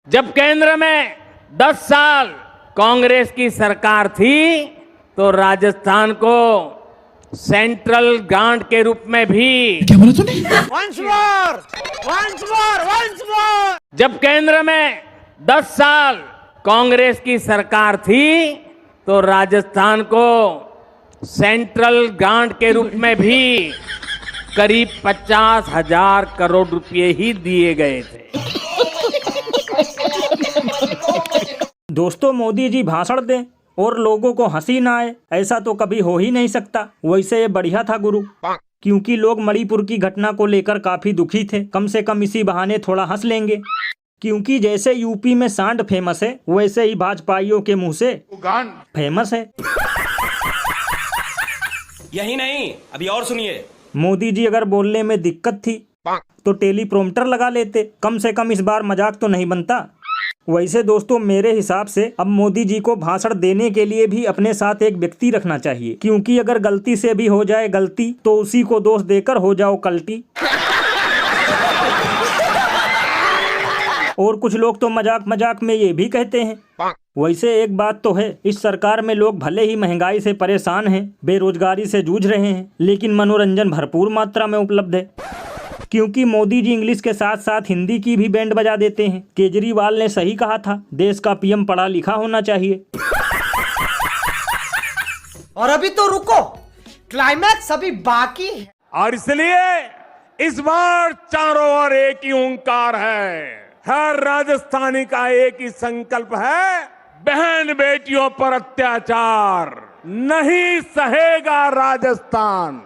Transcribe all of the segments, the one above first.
जब केंद्र में 10 साल कांग्रेस की सरकार थी तो राजस्थान को सेंट्रल ग्रांट के रूप में भी क्या बोला तूने? Once more. जब केंद्र में 10 साल कांग्रेस की सरकार थी तो राजस्थान को सेंट्रल ग्रांट के रूप में भी करीब 50,000 करोड़ रुपए ही दिए गए थे। दोस्तों, मोदी जी भाषण दें और लोगों को हंसी ना आए, ऐसा तो कभी हो ही नहीं सकता। वैसे ये बढ़िया था गुरु, क्योंकि लोग मणिपुर की घटना को लेकर काफी दुखी थे। कम से कम इसी बहाने थोड़ा हंस लेंगे, क्योंकि जैसे यूपी में सांड फेमस है, वैसे ही भाजपाइयों के मुंह से फेमस है। यही नहीं, अभी और सुनिए। मोदी जी अगर बोलने में दिक्कत थी तो टेलीप्रोम्प्टर लगा लेते, कम से कम इस बार मजाक तो नहीं बनता। वैसे दोस्तों, मेरे हिसाब से अब मोदी जी को भाषण देने के लिए भी अपने साथ एक व्यक्ति रखना चाहिए, क्योंकि अगर गलती से भी हो जाए गलती तो उसी को दोष देकर हो जाओ कल्टी। और कुछ लोग तो मजाक मजाक में ये भी कहते हैं, वैसे एक बात तो है, इस सरकार में लोग भले ही महंगाई से परेशान हैं, बेरोजगारी से जूझ रहे हैं, लेकिन मनोरंजन भरपूर मात्रा में उपलब्ध है, क्योंकि मोदी जी इंग्लिश के साथ साथ हिंदी की भी बैंड बजा देते हैं। केजरीवाल ने सही कहा था, देश का पीएम पढ़ा लिखा होना चाहिए। और अभी तो रुको, क्लाइमैक्स अभी बाकी है। और इसलिए इस बार चारों ओर एक ही ओंकार है, हर राजस्थानी का एक ही संकल्प है, बहन बेटियों पर अत्याचार नहीं सहेगा राजस्थान।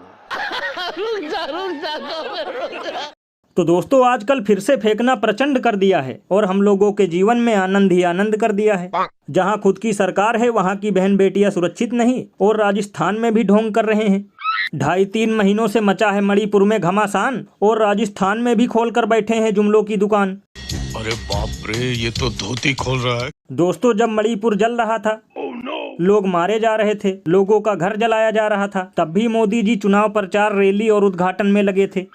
तो दोस्तों, आजकल फिर से फेंकना प्रचंड कर दिया है और हम लोगों के जीवन में आनंद ही आनंद कर दिया है। जहां खुद की सरकार है वहां की बहन बेटियां सुरक्षित नहीं, और राजस्थान में भी ढोंग कर रहे हैं। 2.5-3 महीनों से मचा है मणिपुर में घमासान, और राजस्थान में भी खोल कर बैठे हैं जुमलों की दुकान। अरे बाप रे, ये तो धोती खोल रहा है। दोस्तों, जब मणिपुर जल रहा था, लोग मारे जा रहे थे, लोगों का घर जलाया जा रहा था, तब भी मोदी जी चुनाव प्रचार रैली और उद्घाटन में लगे थे,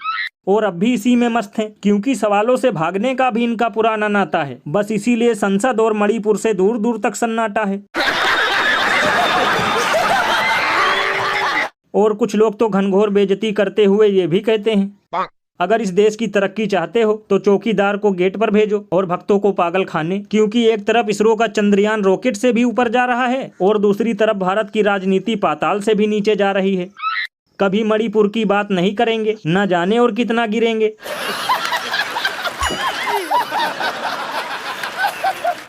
और अब भी इसी में मस्त हैं, क्योंकि सवालों से भागने का भी इनका पुराना नाता है। बस इसीलिए संसद और मणिपुर से दूर दूर तक सन्नाटा है। और कुछ लोग तो घनघोर बेइज्जती करते हुए ये भी कहते हैं, अगर इस देश की तरक्की चाहते हो तो चौकीदार को गेट पर भेजो और भक्तों को पागल खाने, क्योंकि एक तरफ इसरो का चंद्रयान रॉकेट से भी ऊपर जा रहा है और दूसरी तरफ भारत की राजनीति पाताल से भी नीचे जा रही है। कभी मणिपुर की बात नहीं करेंगे, न जाने और कितना गिरेंगे।